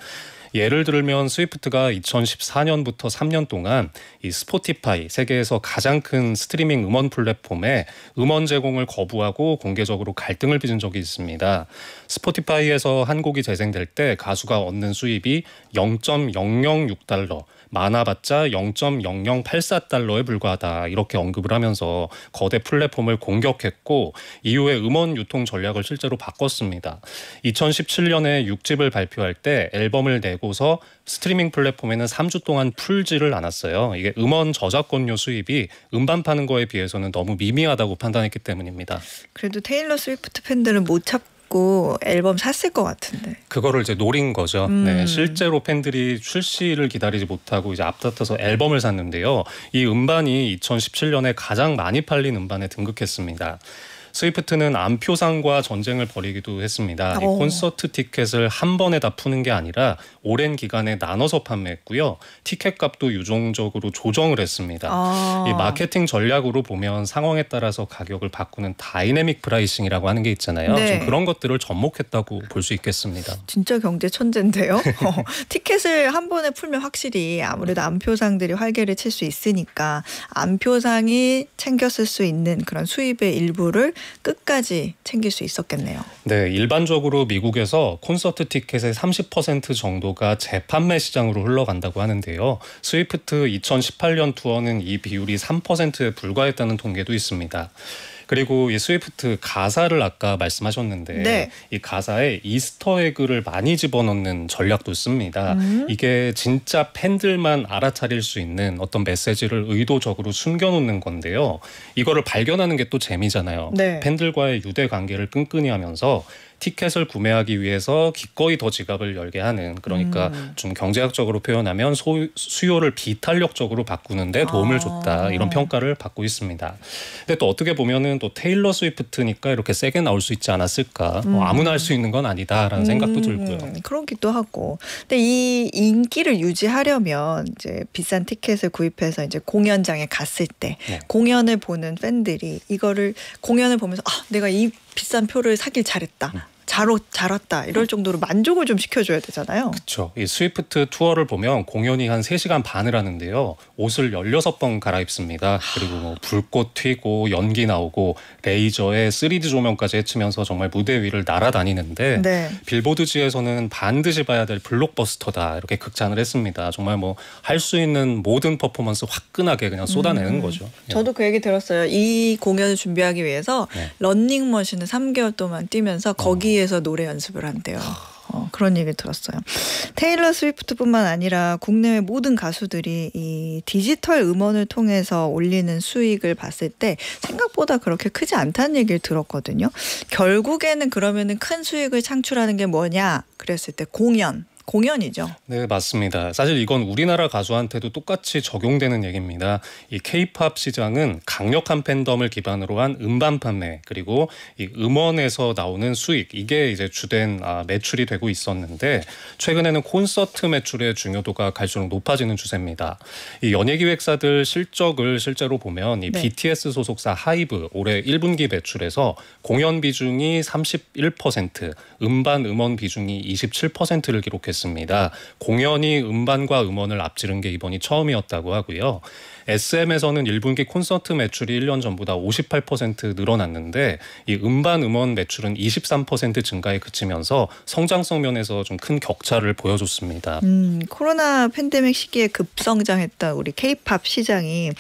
C: 예를 들면 스위프트가 2014년부터 3년 동안 이 스포티파이 세계에서 가장 큰 스트리밍 음원 플랫폼에 음원 제공을 거부하고 공개적으로 갈등을 빚은 적이 있습니다. 스포티파이에서 한 곡이 재생될 때 가수가 얻는 수입이 0.006달러, 많아봤자 0.0084달러에 불과하다 이렇게 언급을 하면서 거대 플랫폼을 공격했고 이후에 음원 유통 전략을 실제로 바꿨습니다. 2017년에 6집을 발표할 때 앨범을 내고서 스트리밍 플랫폼에는 3주 동안 풀지를 않았어요. 이게 음원 저작권료 수입이 음반 파는 거에 비해서는 너무 미미하다고 판단했기 때문입니다.
A: 그래도 테일러 스위프트 팬들은 못 찾고 앨범 샀을 것 같은데.
C: 그거를 이제 노린 거죠. 네, 실제로 팬들이 출시를 기다리지 못하고 이제 앞다퉈서 앨범을 샀는데요. 이 음반이 2017년에 가장 많이 팔린 음반에 등극했습니다. 스위프트는 암표상과 전쟁을 벌이기도 했습니다. 이 콘서트 티켓을 한 번에 다 푸는 게 아니라 오랜 기간에 나눠서 판매했고요. 티켓 값도 유동적으로 조정을 했습니다. 이 마케팅 전략으로 보면 상황에 따라서 가격을 바꾸는 다이내믹 프라이싱이라고 하는 게 있잖아요.
A: 네.
C: 좀 그런 것들을 접목했다고 볼 수 있겠습니다.
A: 진짜 경제 천재인데요. 티켓을 한 번에 풀면 확실히 아무래도 암표상들이 활개를 칠 수 있으니까 암표상이 챙겼을 수 있는 그런 수입의 일부를 끝까지 챙길 수 있었겠네요.
C: 네, 일반적으로 미국에서 콘서트 티켓의 30% 정도가 재판매 시장으로 흘러간다고 하는데요. 스위프트 2018년 투어는 이 비율이 3%에 불과했다는 통계도 있습니다. 그리고 이 스위프트 가사를 아까 말씀하셨는데
A: 네.
C: 이 가사에 이스터 에그를 많이 집어넣는 전략도 씁니다. 이게 진짜 팬들만 알아차릴 수 있는 어떤 메시지를 의도적으로 숨겨놓는 건데요. 이거를 발견하는 게 또 재미잖아요.
A: 네.
C: 팬들과의 유대 관계를 끈끈이 하면서 티켓을 구매하기 위해서 기꺼이 더 지갑을 열게 하는, 그러니까 좀 경제학적으로 표현하면 수요를 비탄력적으로 바꾸는데 도움을 줬다, 이런 평가를 받고 있습니다. 근데 또 어떻게 보면은 또 테일러 스위프트니까 이렇게 세게 나올 수 있지 않았을까, 아무나 할 수 있는 건 아니다라는 생각도 들고요.
A: 그러기도 하고. 근데 이 인기를 유지하려면 이제 비싼 티켓을 구입해서 이제 공연장에 갔을 때
C: 네.
A: 공연을 보는 팬들이 이거를 공연을 보면서 내가 이 비싼 표를 사길 잘했다. 잘 왔다. 이럴 정도로 만족을 좀 시켜줘야 되잖아요.
C: 그렇죠. 이 스위프트 투어를 보면 공연이 한 3시간 반을 하는데요. 옷을 16번 갈아입습니다. 그리고 뭐 불꽃 튀고 연기 나오고 레이저에 3D 조명까지 헤치면서 정말 무대 위를 날아다니는데
A: 네.
C: 빌보드지에서는 반드시 봐야 될 블록버스터다, 이렇게 극찬을 했습니다. 정말 뭐 할 수 있는 모든 퍼포먼스 화끈하게 그냥 쏟아내는 거죠.
A: 저도 그 얘기 들었어요. 이 공연을 준비하기 위해서
C: 네.
A: 러닝머신을 3개월 동안 뛰면서 거기에서 노래 연습을 한대요. 그런 얘기 들었어요. 테일러 스위프트뿐만 아니라 국내외 모든 가수들이 이 디지털 음원을 통해서 올리는 수익을 봤을 때 생각보다 그렇게 크지 않다는 얘기를 들었거든요. 결국에는 그러면은 큰 수익을 창출하는 게 뭐냐 그랬을 때 공연이죠.
C: 네, 맞습니다. 사실 이건 우리나라 가수한테도 똑같이 적용되는 얘기입니다. 이 K-팝 시장은 강력한 팬덤을 기반으로 한 음반 판매, 그리고 이 음원에서 나오는 수익, 이게 이제 주된 매출이 되고 있었는데 최근에는 콘서트 매출의 중요도가 갈수록 높아지는 추세입니다. 이 연예기획사들 실적을 실제로 보면 이
A: 네.
C: BTS 소속사 하이브 올해 1분기 매출에서 공연 비중이 31%, 음반 음원 비중이 27%를 기록했습니다. 공연이 음반과 음원을 앞지른 게 이번이 처음이었다고 하고요. SM에서는 1분기 콘서트 매출이 1년 전보다 58% 늘어났는데 이 음반 음원 매출은 23% 증가에 그치면서 성장성 면에서 좀 큰 격차를 보여줬습니다.
A: 코로나 팬데믹 시기에 급성장했던 우리 K-팝 시장이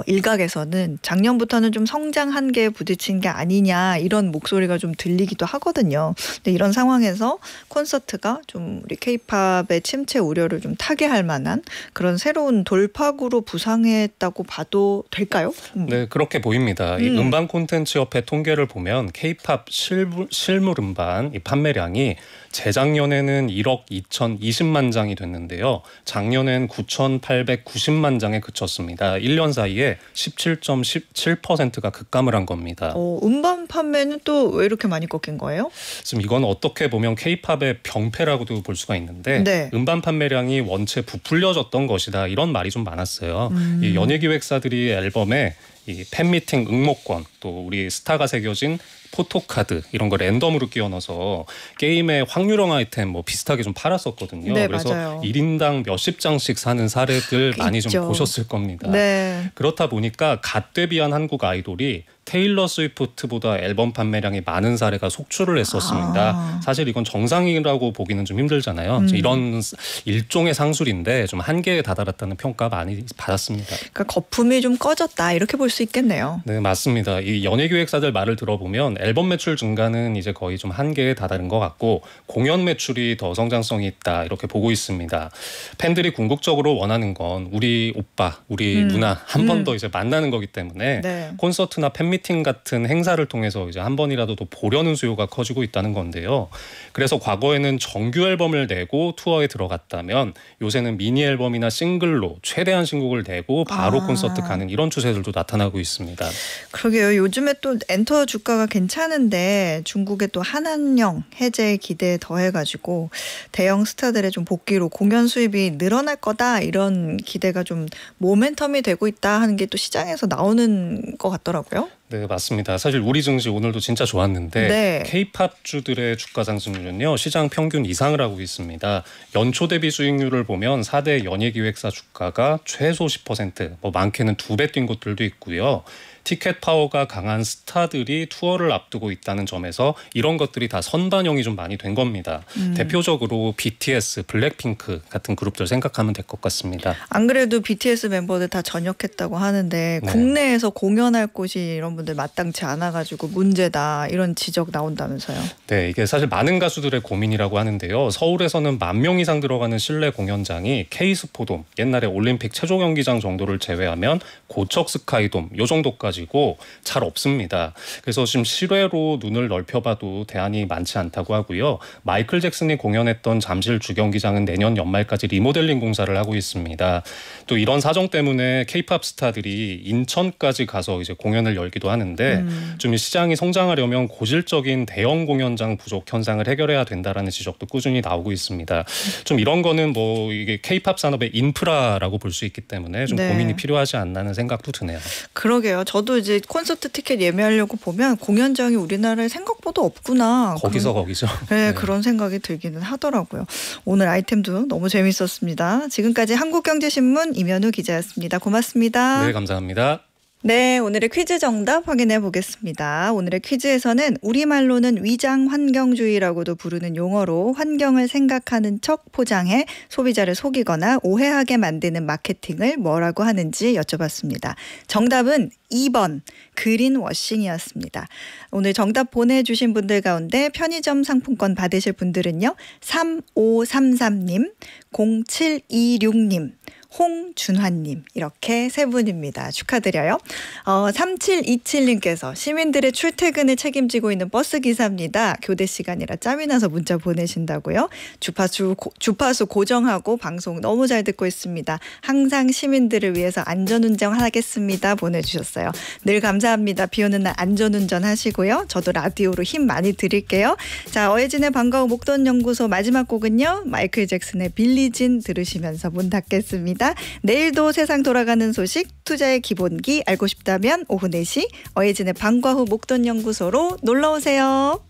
A: 일각에서는 작년부터는 좀 성장 한계에 부딪힌 게 아니냐 이런 목소리가 좀 들리기도 하거든요. 근데 이런 상황에서 콘서트가 좀 우리 K-팝의 침체 우려를 좀 타개할 만한 그런 새로운 돌파구로 부상했다고 봐도 될까요?
C: 네, 그렇게 보입니다. 이 음반 콘텐츠 협회 통계를 보면 K-팝 실물 음반 이 판매량이 재작년에는 1억 2,020만 장이 됐는데요. 작년엔 9,890만 장에 그쳤습니다. 1년 사이에 17.17%가 급감을 한 겁니다.
A: 음반 판매는 또 왜 이렇게 많이 꺾인 거예요?
C: 지금 이건 어떻게 보면 K-팝의 병폐라고도 볼 수가 있는데
A: 네.
C: 음반 판매량이 원체 부풀려졌던 것이다, 이런 말이 좀 많았어요. 이 연예기획사들이 앨범에 이 팬미팅 응모권, 또 우리 스타가 새겨진 포토카드 이런 거 랜덤으로 끼워 넣어서 게임의 확률형 아이템 비슷하게 좀 팔았었거든요.
A: 네,
C: 그래서
A: 맞아요.
C: 1인당 몇십 장씩 사는 사례들 많이
A: 있죠.
C: 좀 보셨을 겁니다.
A: 네.
C: 그렇다 보니까 갓 데뷔한 한국 아이돌이 테일러 스위프트보다 앨범 판매량이 많은 사례가 속출을 했었습니다. 사실 이건 정상이라고 보기는 좀 힘들잖아요. 이런 일종의 상술인데 좀 한계에 다다랐다는 평가 많이 받았습니다.
A: 그러니까 거품이 좀 꺼졌다 이렇게 볼 수 있겠네요.
C: 네, 맞습니다. 이 연예기획사들 말을 들어보면 앨범 매출 증가는 이제 거의 좀 한계에 다다른 것 같고 공연 매출이 더 성장성이 있다, 이렇게 보고 있습니다. 팬들이 궁극적으로 원하는 건 우리 오빠, 우리 누나 한 번 더 이제 만나는 거기 때문에
A: 네.
C: 콘서트나 팬미팅 같은 행사를 통해서 이제 한 번이라도 더 보려는 수요가 커지고 있다는 건데요. 그래서 과거에는 정규 앨범을 내고 투어에 들어갔다면 요새는 미니 앨범이나 싱글로 최대한 신곡을 내고 바로 콘서트 가는 이런 추세들도 나타나고 있습니다.
A: 그러게요. 요즘에 또 엔터 주가가 괜찮은데 중국의 또 한한령 해제 기대에 더해가지고 대형 스타들의 좀 복귀로 공연 수입이 늘어날 거다 이런 기대가 좀 모멘텀이 되고 있다 하는 게 또 시장에서 나오는 것 같더라고요.
C: 네, 맞습니다. 사실 우리 증시 오늘도 진짜 좋았는데
A: 네.
C: K-팝주들의 주가 상승률은요 시장 평균 이상을 하고 있습니다. 연초 대비 수익률을 보면 4대 연예기획사 주가가 최소 10%, 많게는 2배 뛴 곳들도 있고요. 티켓 파워가 강한 스타들이 투어를 앞두고 있다는 점에서 이런 것들이 다 선반영이 좀 많이 된 겁니다. 대표적으로 BTS, 블랙핑크 같은 그룹들 생각하면 될 것 같습니다.
A: 안 그래도 BTS 멤버들 다 전역했다고 하는데 네. 국내에서 공연할 곳이 이런 분들 마땅치 않아가지고 문제다 이런 지적 나온다면서요.
C: 네, 이게 사실 많은 가수들의 고민이라고 하는데요. 서울에서는 10,000명 이상 들어가는 실내 공연장이 K스포돔, 옛날에 올림픽 체조 경기장 정도를 제외하면 고척 스카이돔 요 정도까지고 잘 없습니다. 그래서 지금 실외로 눈을 넓혀봐도 대안이 많지 않다고 하고요. 마이클 잭슨이 공연했던 잠실 주경기장은 내년 연말까지 리모델링 공사를 하고 있습니다. 또 이런 사정 때문에 K-팝 스타들이 인천까지 가서 이제 공연을 열기도 하는데 좀 시장이 성장하려면 고질적인 대형 공연장 부족 현상을 해결해야 된다라는 지적도 꾸준히 나오고 있습니다. 좀 이런 거는 뭐 이게 K-팝 산업의 인프라라고 볼 수 있기 때문에 좀 네. 고민이 필요하지 않나는 생각도 드네요.
A: 그러게요. 저도 이제 콘서트 티켓 예매하려고 보면 공연장이 우리나라에 생각보다 없구나.
C: 거기서.
A: 네, 네, 그런 생각이 들기는 하더라고요. 오늘 아이템도 너무 재밌었습니다. 지금까지 한국경제신문 임현우 기자였습니다. 고맙습니다.
C: 네, 감사합니다.
A: 네, 오늘의 퀴즈 정답 확인해 보겠습니다. 오늘의 퀴즈에서는 우리말로는 위장 환경주의라고도 부르는 용어로 환경을 생각하는 척 포장해 소비자를 속이거나 오해하게 만드는 마케팅을 뭐라고 하는지 여쭤봤습니다. 정답은 2번 그린워싱이었습니다. 오늘 정답 보내주신 분들 가운데 편의점 상품권 받으실 분들은요. 3533님, 0726님, 홍준환님 이렇게 세 분입니다. 축하드려요. 3727님께서 시민들의 출퇴근을 책임지고 있는 버스기사입니다. 교대 시간이라 짬이 나서 문자 보내신다고요. 주파수 고정하고 방송 너무 잘 듣고 있습니다. 항상 시민들을 위해서 안전운전 하겠습니다. 보내주셨어요. 늘 감사합니다. 비 오는 날 안전운전 하시고요. 저도 라디오로 힘 많이 드릴게요. 자, 어혜진의 방과후 목돈연구소 마지막 곡은요. 마이클 잭슨의 빌리진 들으시면서 문 닫겠습니다. 내일도 세상 돌아가는 소식 투자의 기본기 알고 싶다면 오후 4시 어혜진의 방과후 목돈연구소로 놀러오세요.